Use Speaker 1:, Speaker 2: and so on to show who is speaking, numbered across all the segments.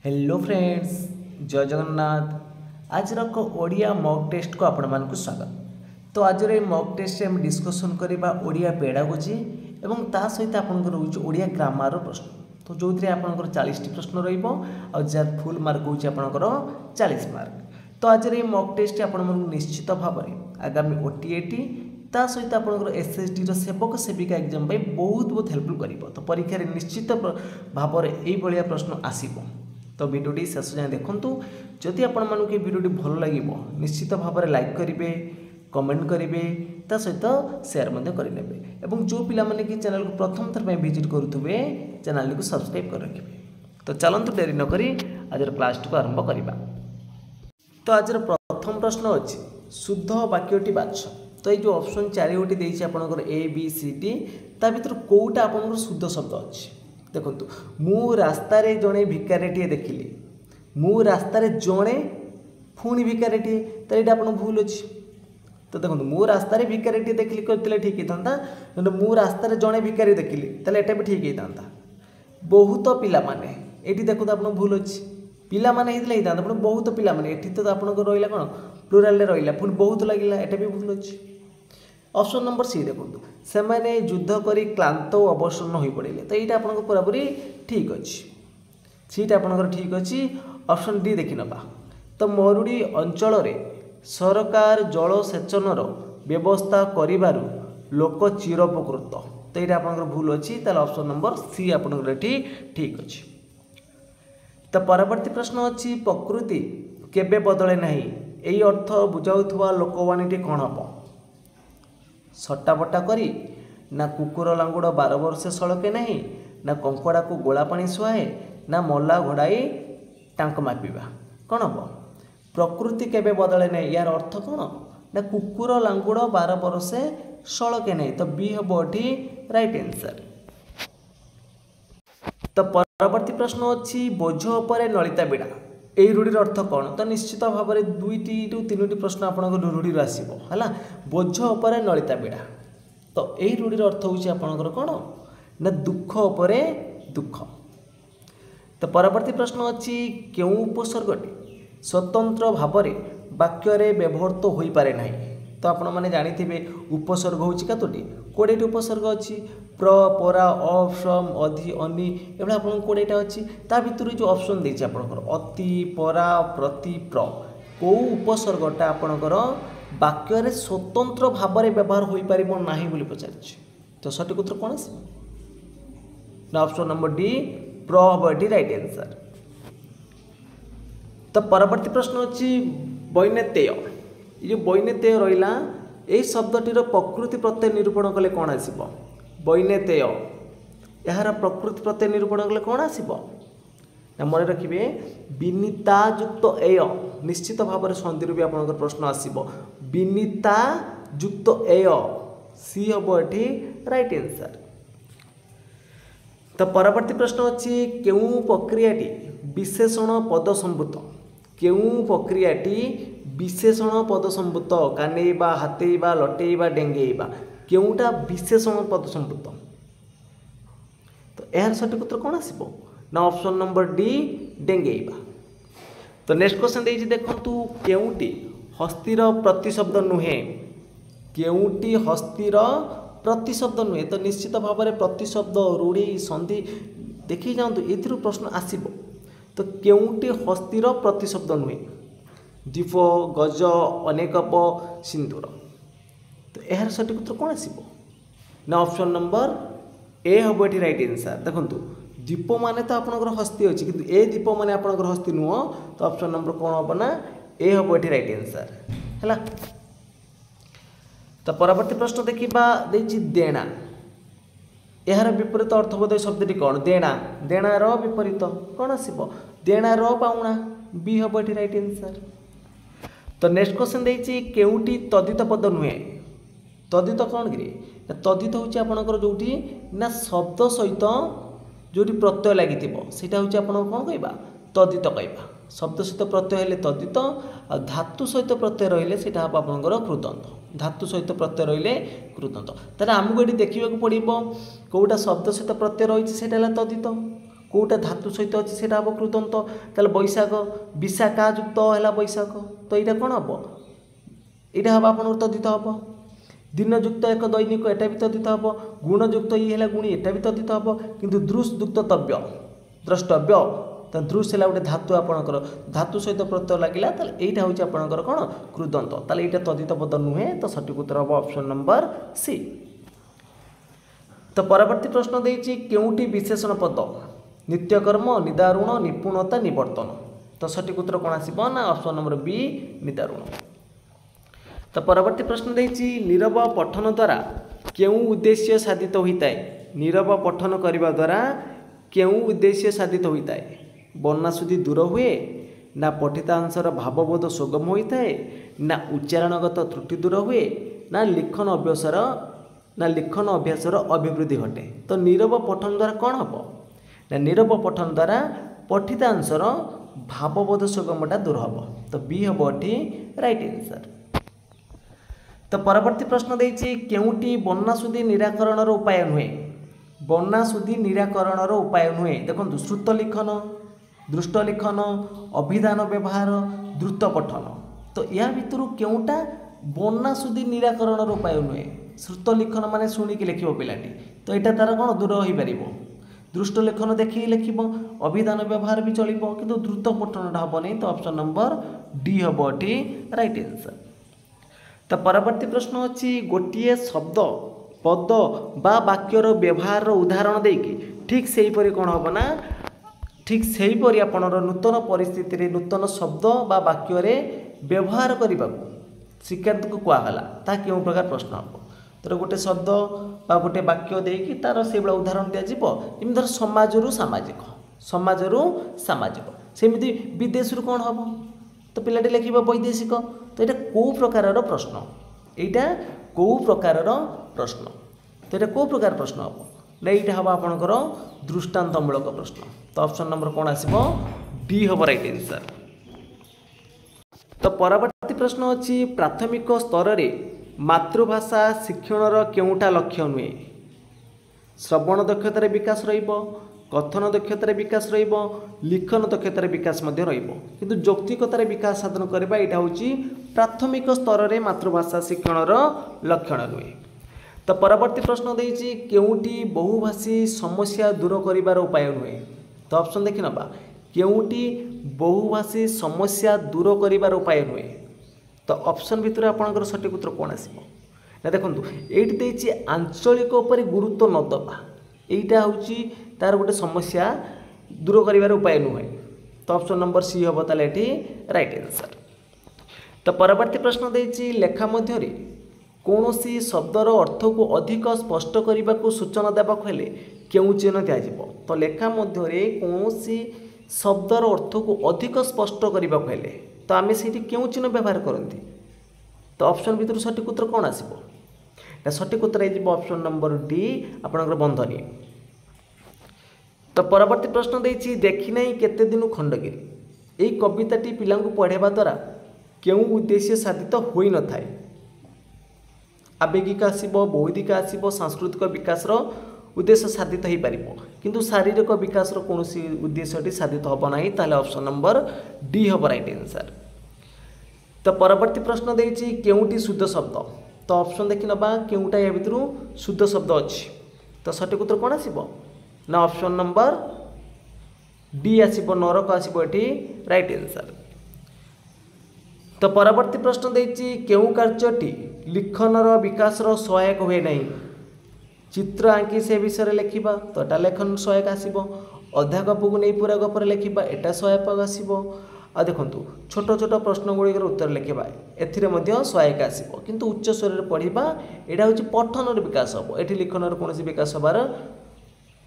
Speaker 1: Hello friends, जय जगन्नाथ। आज Odia mock test को आपण मान स्वागत। तो आज मॉक टेस्ट हम डिस्कसन करवा ओडिया पेडागोजी एवं ता सहित आपंकर रोचे ओडिया ग्रामर प्रश्न। तो जो थी आपंकर 40टी प्रश्न जार फुल मार्क होची आपंकर 40 मार्क। तो आज ये मॉक टेस्ट आपण निश्चित भाव में आगामी ओटीएटी ता सहित आपंकर एसएसडी सेवक सेविका एग्जाम बहुत बहुत हेल्पफुल कर। तो परीक्षा निश्चित भाव में यही प्रश्न आसब। तो वीडियोटी शेष जाए देखूँ। जदि आपण मानक वीडियोटी भल लगे निश्चित भाव में लाइक करेंगे, कमेंट करेंगे, ता सहित शेयर करेंगे एवं जो पिला माने कि चैनल को प्रथम थर में विजिट करुवे चैनल को सब्सक्राइब कर रखिए। तो चलतु डेरी नक आज क्लास को आरंभ करवा। तो आज प्रथम प्रश्न अच्छी शुद्ध वाक्यटी बाछ। तो ये जो ऑप्शन 4 देती आपंकर ए बी सी डी ता भर कौटा आपंकर शुद्ध शब्द अच्छी देखु। मु रास्तार जड़े भिकारीटे देखिली, मु रास्तार जड़े पुणी भिकारीटे तो ये आप भूल अच्छी। तो देखो मु रास्तार भिकारीटे देखिली करते ठीक होता, मु रास्तार जड़े भिकारी देखिली तो ये भी ठीक होता। बहुत पिला माने ये देखो आप भूल अच्छी, पिला माने होता बहुत पिला माने ये तो आपको रहा कौन प्लूराल रहा पुणी बहुत लगे ये भी भूल अच्छी। ऑप्शन नंबर सी देखो से मैंने युद्ध करी क्लांत और अवसन्न हो पड़े तो ये आपको पूरापूरी ठीक अच्छी, सीटा आपंकर ठीक अच्छी। ऑप्शन डी देखी नवा। तो मरुड़ी अंचल सरकार जलसेचनर व्यवस्था करिबारु लोक चिरोपकृत तो ये आपंकर भूल अच्छी। ताल ऑप्शन नंबर सी आपंकर ठीक अच्छी। तो परवर्ती प्रश्न अच्छी प्रकृति केबे बदले नहीं यही अर्थ बुझाऊा लोकवाणी कौन हम? सट्टाबट्टा करी ना कुकुर लांगुड़ 12 वर्ष सड़के नहीं ना कंकड़ा को गोला पानी सुहाए ना मल्ला घोड़ाई टांक मापिबा कौन हम? प्रकृति केबे बदले नहीं यार अर्थ कौन ना कुकुर लांगुड़ 12 वर्ष सड़के नहीं तो बी हम ये राइट आंसर। तो परवर्ती प्रश्न अच्छी बोझ उपर नलिता बिड़ा यही रूढ़िर अर्थ कौन? तो निश्चित भाव में 2टी ରୁ 3ଟି प्रश्न आपंक रूढ़ी आसो है। बोझ उपर नलिता बिड़ा तो यही रूढ़िर अर्थ हूँ आपंकर कौन ना दुख उपर दुख। तो परवर्ती प्रश्न अच्छी क्यों उपसर्गटी स्वतंत्र भाव में वाक्य व्यवहृत हो पारे ना? तो आपण मैंने जानी उपसर्ग हूँ कतोटी 20टी उपसर्ग अच्छी प्र परा अफ सम अधि अनि एभली आप 20टा अच्छी। ता भितर जो ऑप्शन देछि आपनकर अति परा प्रति प्र को उपसर्गटा आपनकर वाक्य रे स्वतंत्र भाव में व्यवहार हो पारिबो नाही बोली पचारिछि। तो सठिक उत्तर कौन आसी ना? ऑप्शन नंबर डी प्र हबडी राइट आंसर। तो परवर्ती प्रश्न अच्छी वैनेतेय ये जो वैनेतेय रहा यही शब्दटीर प्रकृति प्रत्यय निरूपण कले कौन आसब? वैनेतेय यार प्रकृति प्रत्यय निरूपण कले कौन आसब ना? मन रखिए विनीता युक्त एय निश्चित भाव में संधि भी आपंकर प्रश्न आसब विनीता युक्त एय सी हम ये राइट आंसर। तो परवर्ती प्रश्न अच्छी क्यों प्रक्रियाटी विशेषण पद संभूत क्यों प्रक्रियाटी विशेषण पद संभूत कानेइबा हाथेइबा लटेइबा डेंगेइबा क्योंटा विशेषण पद संभूत? तो यार सठिक उत्तर कौन आसब ना? ऑप्शन नंबर डी डेंगेइबा। तो नेक्स्ट क्वेश्चन देछि देखंतु केउटी हस्तीर प्रतिशब्द नुहे केउटी हस्तीर प्रतिशब्द नुहे? तो निश्चित भाव में प्रतिशब्द रूढ़ी संधि देखी जातु ए प्रश्न आसब। तो केउटी हस्तीर प्रतिशब्द नुहे दीप गज अनेकप सिंदूर तो यार सठिक उत्तर कौन आसब ना? ऑप्शन नंबर ए हम ये राइट आंसर। देखो दीप माने तो आपंकर हस्ती अच्छी किंतु ए दीप माने आपंकर हस्ती नुह तो ऑप्शन नंबर कौन हम ना ए हम ये राइट आंसर है। तो परवर्ती प्रश्न देखा देना यार विपरीत अर्थबोध शब्दटी कौन? देना देणार विपरीत कौन आसब? देणार पाउना बी हम ये राइट आंसर। तो नेक्स्ट क्वेश्चन देछि केउटी तदित पद नुहे? तदित कौन कि तदित हूँ आपंकर जो ना शब्द सहित जो प्रत्यय लगी सीटा हूँ आप कौन कह तदित कह शब्द सहित प्रत्यय हेले तदित आ धातु सहित प्रत्यय रहिले सेटा हम आपंकर कृदंत धातु सहित प्रत्यय रहिले कृदंत। ताले आमको ये देखा पड़ो कौटा शब्द सहित प्रत्यय रही है तदित कोटा धातु सहित अच्छे से हम कृदंत ताले बैशाख विशाखा युक्त है बैशाख तो यहाँ कौन हम यहाँ हम आप तद्धित हम दिनयुक्त एक दैनिक एटा भी तद्धित हम गुणयुक्त ये है गुणी एटा भी तद्धित हम किंतु दृश युक्त तव्य द्रष्टव्य तो दृश है गोटे धातु आपणकर धातु सहित प्रत्यय लगिला यहाँ हूँ आपणकर कौन कृदंत ताले यहाँ तद्धित पद नुहे तो सठिक उत्तर हम ऑप्शन नंबर सी। तो परवर्ती प्रश्न देछि केउटी विशेषण पद नित्यकर्म निदारुण निपुणता निवर्तन तो सठिक उत्तर कौन आसिबो ना ऑप्शन नंबर बी निदारुण। तो परवर्ती प्रश्न देछि नीरव पठन द्वारा केउ उद्देश्य साधित होता है नीरव पठन करने द्वारा केउ उद्देश्य साधित होता है वर्णाशुद्धि दूर हुए ना पठितांशर भावबोध सुगम होता है ना उच्चारणगत त्रुटि दूर हुए ना लिखन अभ्यासर अभिवृद्धि घटे तो नीरव पठन द्वारा कौन हम ना नीरव पठन द्वारा पठितांशर भावबोध सुगमटा दूर हम तो बी हम एटी राइट आंसर। तो परवर्ती प्रश्न देछि केउटी वर्णाशुद्धि निराकरण उपाय नुहे वर्णाशुद्धि निराकरण उपाय नुहे देखो श्रुत लिखन दृष्ट लिखन अभिधान व्यवहार द्रुत पठन तो या भितर केउटा वर्णाशुद्धि निराकरण उपाय नुहे श्रुत लिखन माने शुणिकी लिख पिलाटी तो यहाँ तार कौन दूर हो पार दृष्ट लेखन देखिए लिख अभिधान व्यवहार भी चलो किंतु द्रुत पठनटा हम नहीं तो ऑप्शन नंबर डी हम एटी राइट आंसर। तो परवर्ती प्रश्न अच्छी गोटे शब्द पद बा वाक्यर व्यवहार उदाहरण देकी ठीक से कौन हम ना ठीक से आपणर नूतन परिस्थिति नूतन शब्द बा वाक्य व्यवहार करने शिक्षार्थ को कहला ता क्यों प्रकार प्रश्न हम तो गोटे शब्द बा गोटे वाक्य देकी तार से भाया उदाहरण दिज्व धर समाजरू सामाजिक सेमती विदेश कौन हम तो पिलाटी लिख वैदेशिक तो यहाँ कौ प्रकार प्रश्न यहाँ कौ प्रकार प्रश्न तो यहाँ कौ प्रकार प्रश्न हम ना यहाँ हम आपंकर दृष्टांतमूलक प्रश्न तो ऑप्शन नंबर कौन आसो डी हम राइट आंसर। तो परवर्ती प्रश्न अच्छी प्राथमिक स्तर रे मातृभाषा शिक्षणर केउटा लक्ष्य नुहे श्रवण दक्षतार विकास कथन दक्षतार विकास लिखन दक्षतार विकास किंतु यौक्तिकतार विकास साधन करवा यहाँ हूँ प्राथमिक स्तर में मातृभाषा शिक्षणर लक्षण नुहे। तो परवर्ती प्रश्न देछि केउटी बहुभाषी समस्या दूर करिवार उपाय नुहे तो ऑप्शन देखि नबा केउटी बहुभाषी समस्या दूर करिवार उपाय नुहे तो ऑप्शन भितर आपनकर सठिक उत्तर कौन आसिबो ना देखंतु एठी देछि आंचलिक उपर गुरुत्व न दबा एटा होछि तार गोटे समस्या दूर करिवार उपाय नुहे तो ऑप्शन नंबर सी हम ताले एठी राइट आंसर। तो परवर्ती प्रश्न देछि लेखा मध्य रे कौनसी शब्दर अर्थ को अधिक स्पष्ट करने को सूचना देवाक हेले केउ चिन्ह दिज्व तो लेखा मध्य रे कौनसी शब्दर अर्थ को अधिक स्पष्ट करने को हेले तो आम से क्यों चिन्ह व्यवहार करती तो ऑप्शन भितर सठिक उत्तर कौन आसो सठिक उत्तर हो ऑप्शन नंबर डी आपणकर बंधनी। तो परवर्ती प्रश्न देछि देखी नहीं केते दिन खंडगिरी यही कविताटी पिला पढ़ेवा द्वारा क्यों उद्देश्य साधित हो न थाए आवेगिक आसब बौद्धिक आसब सांस्कृतिक विकास उद्देश्य साधित हो पार किंतु शारीरिक विकास कौन उद्देश्य साधित हम ना ताले ऑप्शन नंबर डी हम राइट आंसर। तो परवर्ती प्रश्न देछि केउटी शुद्ध शब्द तो ऑप्शन देखि नबा केउटा या भितर शुद्ध शब्द अच्छी तो सठिक उत्तर कौन आसब ना ऑप्शन नंबर डी आसब नरक आसब एटी राइट आंसर। तो परवर्ती प्रश्न देछि केउ कार्यटी लिखनर विकासर सहायक हुए नहीं चित्र आंकी से विषय लिखा तो एटा लेखन सहायक आसब अधा गप को नहीं पूरा गपर लिखा एटा सहायक आसब आ देखु छोट छोट प्रश्न गुड़िकर उत्तर लिखा एथिरे सहायक आसब किंतु उच्च स्वर पढ़ा यहाँ हूँ पठनर विकास हम ये लिखनर कौन विकास हबार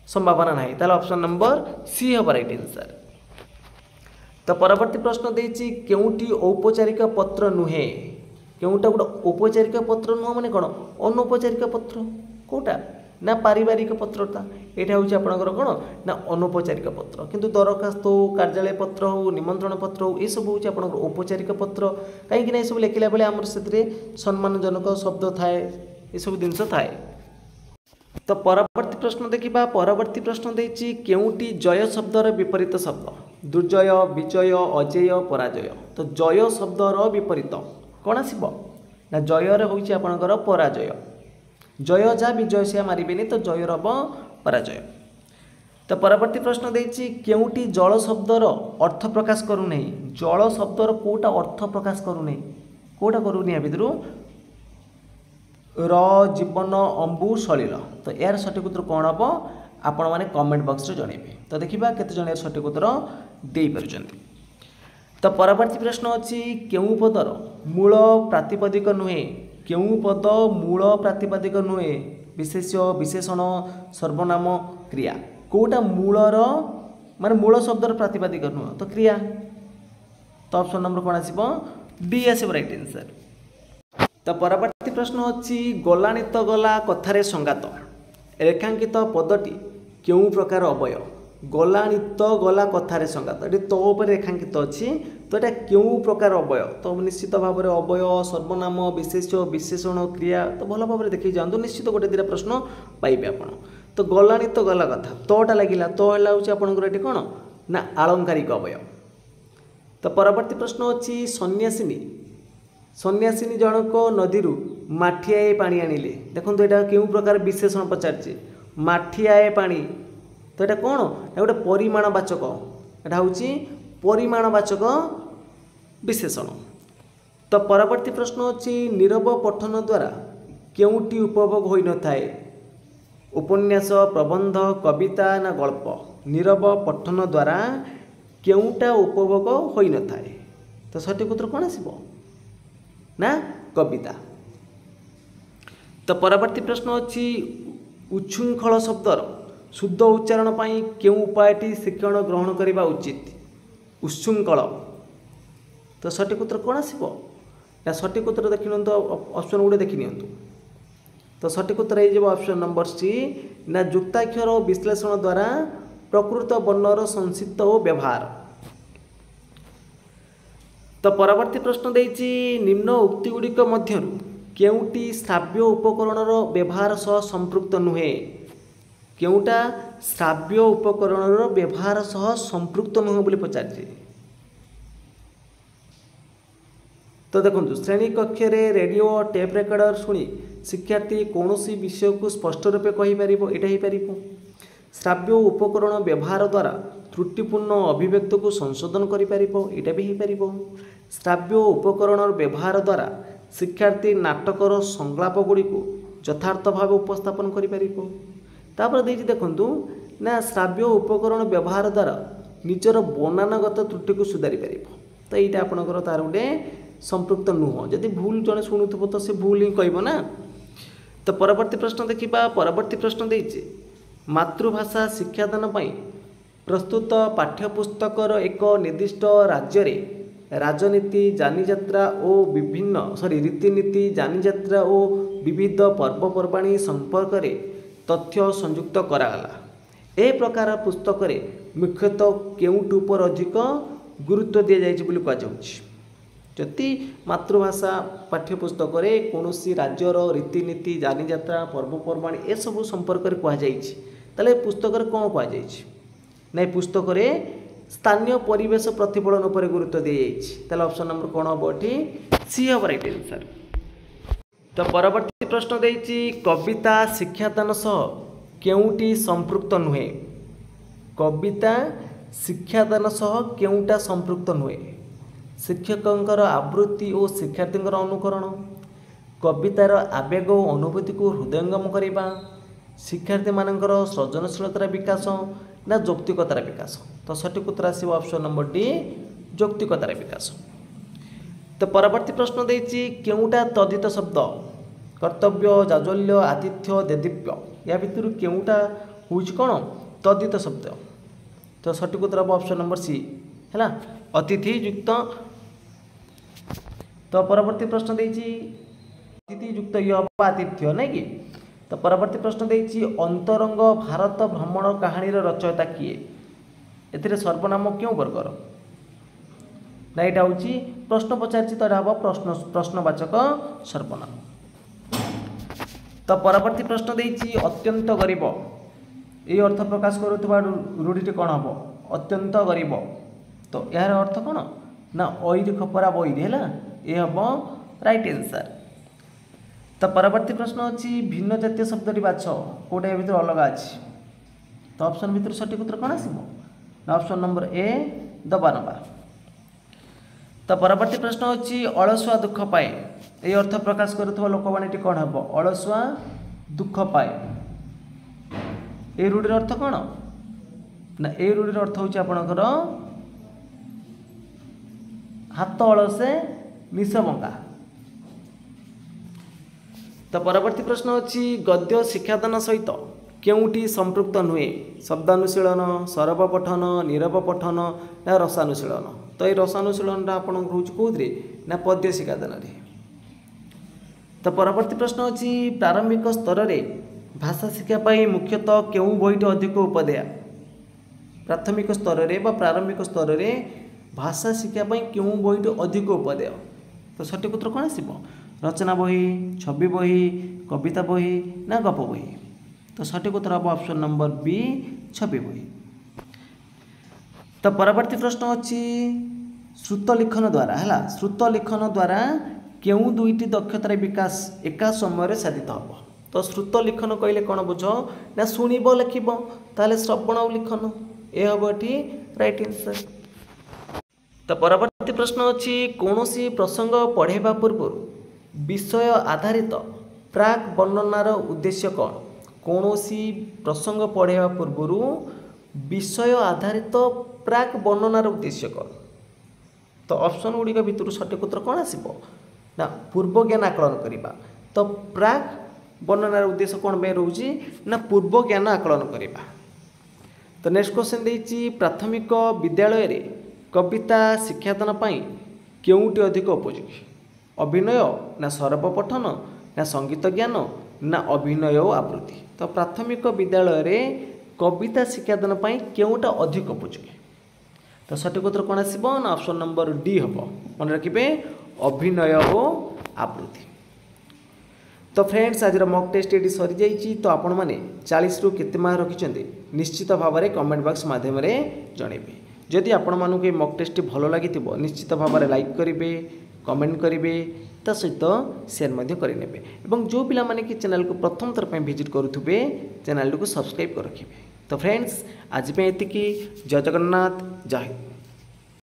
Speaker 1: संभावना ना ताले ऑप्शन नंबर सी हम राइट आंसर। तो परवर्ती प्रश्न देछि केउटी औपचारिक पत्र नुहे केउटा गोटे औपचारिक पत्र नुह माने कौन अनौपचारिक पत्र कोटा ना पारिवारिक पत्रता यहाँ हूँ आपंकर कौन ना अनौपचारिक पत्र किंतु दरखास्त हो कार्यालय पत्र हो निमंत्रण पत्र हो यह सब हूँ आप औपचारिक पत्र कहीं सब लिखला बेले आमर से सम्मानजनक शब्द थाए ये सब जिनस थाए। तो परवर्ती प्रश्न देखा परवर्ती प्रश्न देती केउटी जय शब्दर विपरीत शब्द दुर्जय विजय अजेय पराजय तो जय शब्दर विपरीत कौन आसब ना जयर हूँ आपणकर पराजय जय जा विजय से मारे तो जयर हम पराजय। तो परवर्ती प्रश्न देती केउटी जल शब्दर अर्थ प्रकाश करूना जल शब्दर कोटा अर्थ प्रकाश करूना कोटा करूनी या भितर र जीवन अंबु सलिल तो यार सठिक उत्तर कौन हम आपण मैंने कमेंट बॉक्स रे जनइबे। तो देखिबा केते जण यार सठिक उत्तर दे पारुछन्ति। तो परवर्ती प्रश्न अछि केउ पदर मूल प्रातिपदिक नुहे केउ पद मूल प्रातिपदिक नुहे विशेष्य विशेषण सर्वनाम क्रिया कोटा मूलर माने मूल शब्दर प्रातिपदिक नुह तो क्रिया तो ऑप्शन नंबर कौन आसीबो डी आसीबो राइट आंसर। तो परवर्ती प्रश्न अछि गलानी तो गला कथारे संगात रेखांकित पदटी केउ प्रकार अवय गलानी तो गला कथारे संगात ये तो उपर रेखांकित अच्छी तो ये क्यों प्रकार अवय तो निश्चित भाव में अवय सर्वनाम विशेष विशेषण क्रिया तो भल भाव में देखिए जातु निश्चित गोटे दुटा प्रश्न पाइबे आपण। तो गलानी तो गला कथा तोटा लगिला तो हूँ आपंकर ये कौन ना आलंकारिक अवय। तो परवर्ती प्रश्न अच्छी सन्यासिनी सन्यासिनी जनक नदी माठियाए पानी आनिले देखो यहाँ क्यों प्रकार विशेषण पचार माठियाए पानी तो ये कौन गोटे परिमाणवाचक यहाँ हूँ परिमाणवाचक विशेषण। तो परवर्ती प्रश्न अच्छी नीरव पठन द्वारा केउटी उपभोग हो न थाए उपन्यास प्रबंध कविता ना गल्प नीरव पठन द्वारा केउटा उपभोग हो न थाए तो सठिक उत्तर कौन आसीबो ना कविता। तो परवर्ती प्रश्न अच्छी उच्छृंखल शब्दर शुद्ध उच्चारण पाई केउ उपायटी शिक्षण ग्रहण करने उचित उच्छृंखल तो सठिक उत्तर कौन आसीबो या सठिक उत्तर देखि नियंतु ऑप्शन गुड़े देखि नियंतु। तो सठिक उत्तर हो ऑप्शन नंबर सी ना युक्ताक्षर और विश्लेषण द्वारा प्रकृत वर्णर संक्षिप्त और व्यवहार। तो परवर्ती प्रश्न देछि निम्न उक्ति गुड़िक मध्यरु केउटी श्राव्य उपकरणर व्यवहार सह संपृक्त नुहे केउटा श्राव्य उपकरणर व्यवहार सह संपृक्त नुहे बोली पचारछि। तो देखो श्रेणी कक्ष रेडियो टेप रेकर्डर शुणी शिक्षार्थी कौन सी विषय को स्पष्ट रूपे कहीपर यहाँ श्राव्य उपकरण व्यवहार द्वारा त्रुटिपूर्ण अभिव्यक्त को संशोधन करा भी हो श्राव्य उपकरण व्यवहार द्वारा शिक्षार्थी नाटकर संलाप गुड़ी को यथार्थ भाव उपस्थापन कर देखु ना श्राव्य उपकरण व्यवहार द्वारा निजर बनानगत त्रुटि को सुधारी पार तो यहाँ आपंकर तार गोटे संपृक्त नुह जदि भूल जड़े शुणुव तो से भूल ही कह ना। तो परवर्ती प्रश्न देखा परवर्ती प्रश्न देचे मातृभाषा शिक्षादान प्रस्तुत पाठ्यपुस्तकर एक निर्दिष्ट राज्य रे राजनीति जानीजात्रा और विभिन्न रीतिनीति जानीजात्रा और विविध पर्वपर्वाणी संपर्क में तथ्य संयुक्त कराला ए प्रकार पुस्तक मुख्यतः केउट उपर अधिक गुरुत्व दि जाइए कहुच्छी जदि मातृभाषा पाठ्यपुस्तक कौन राज्यर रीतिनीति जानीजात्रा पर्वपर्वाणी ए सब संपर्क में कहुई पुस्तक कौन कहुई ना पुस्तक स्थानीय परिवेश प्रतिफलन पर गुरुत्व दी जाइए ऑप्शन नंबर कौन हम ये सी हम राइट आंसर। तो परवर्ती प्रश्न देती कविता शिक्षादान सह केउटी संपृक्त नुहे कविता शिक्षादान सह केउटा संपृक्त नुहे शिक्षकर आवृत्ति और शिक्षार्थी अनुकरण कवितार आवेग और अनुभूति को हृदयंगम करने शिक्षार्थी मानकर सृजनशीलतार विकास ना यौक्तिकतार विकास तो सठिक उत्तर आसो ऑप्शन नंबर डी यौक्तिकतार विकास। तो परवर्ती प्रश्न देती केउटा तद्धित शब्द कर्तव्य जाज्वल्य आतिथ्य देदीप्य या भितर केउटा हूँ कौन तद्धित शब्द तो सठिक उत्तर हम ऑप्शन नंबर सी है अतिथि युक्त। तो परवर्ती प्रश्न देती अतिथि युक्त ये आतिथ्य नहीं कि। तो परवर्ती प्रश्न देती अंतरंग भारत भ्रमण कहानी रचयिता किए एथिरे सर्वनाम क्यों वर्गर ना यहाँ हूँ प्रश्न पचार तो यहाँ हम प्रश्नवाचक सर्वनाम। तो परवर्ती प्रश्न देइछि अत्यंत गरीब ये अर्थ प्रकाश करुवा रूढ़ी कौन हम अत्यंत गरीब तो यार अर्थ कौन ना ओइरी खपरा बईरी है ये हम राइट आंसर। तो परवर्ती प्रश्न अच्छी भिन्न जातीय शब्द बाछ कौटा भर अलग अच्छी तो ऑप्शन भर सठिक उत्तर कौन आसो ना ऑप्शन नंबर ए दबा नबा। तो परवर्ती प्रश्न अच्छी अलसुआ दुख पाए ये अर्थ प्रकाश करुवा लोकवाणी कौन हम अलसुआ दुख पाए ए रूढ़िर अर्थ कौन ना ए रूढ़िर अर्थ हूँ आपणकर हाथ अलसे निश बंगा। तो परवर्ती प्रश्न अच्छी गद्य शिक्षादान सहित केउटी संपृक्त नुहे शब्दानुशीलन सरब पठन नीरव पठन ना रसानुशीलन तो ये रसानुशीलन आप कौन ना पद्य शिक्षादान। तो परवर्ती प्रश्न अच्छी प्रारंभिक स्तर में भाषा शिक्षापी मुख्यतः केउं बहीटी अधिक उपदेया प्राथमिक स्तर में प्रारंभिक स्तर में भाषा शिक्षापी केउं बहीटी अधिक उपदेय तो सठिक उत्तर कौन आसो रचना बही छवि बही कविता बही ना गप बही तो सठिक उत्तर हम ऑप्शन नंबर बी छवि बही। तो परवर्ती प्रश्न अच्छी श्रुत लिखन द्वारा है श्रुत लिखन द्वारा केउं दुईटी दक्षतार विकास एका समय साधित हम तो श्रुत लिखन कहले कौन बुझ ना शुणव लिखब ताले श्रवण लिखन ये हम ये राइट आंसर। तो परवर्ती प्रश्न अच्छी कौन सी प्रसंग पढ़ेबा पूर्व विषय आधारित प्राक वर्णनार उद्देश्य कौन कौन सी प्रसंग पढ़ेबा पूर्व विषय आधारित प्राक वर्णनार उद्देश्य कौन तो ऑप्शन गुड़िक भितर सठिक उत्तर कौन आसो ना पूर्व ज्ञान आकलन करवा तो प्राक वर्णनार उद्देश्य कौन बे रोचे ना पूर्व ज्ञान आकलन करवा। तो नेक्स्ट क्वेश्चन देइछि प्राथमिक विद्यालय रे कविता शिक्षादान पाई केउटी अधिक उपयोगी अभिनय ना सरब पठन ना संगीत ज्ञान ना अभिनय और आवृत्ति तो प्राथमिक विद्यालय रे कविता शिक्षादान पाई केउटा अधिक उपयोगी तो सठिक उत्तर कौन आसो ना ऑप्शन नंबर डी हम मन रखिए अभिनय और आवृत्ति। तो फ्रेंड्स आज मॉक टेस्ट ये सरी जाइए तो आपण मैंने 40 रु केते मार्क रखिंट निश्चित भाव में कमेंट बॉक्स माध्यम जनइबे जदि आपण मानक मॉक टेस्ट भल लगी निश्चित भाव में लाइक करेंगे कमेंट करेंगे ता सहित सेयार करेंगे और जो पिला माने कि चैनल को प्रथम थर पर विजिट करुवे चैनल को सब्सक्राइब कर रखिए। तो फ्रेंड्स आज पे एतिकी जय जगन्नाथ जय हिंद।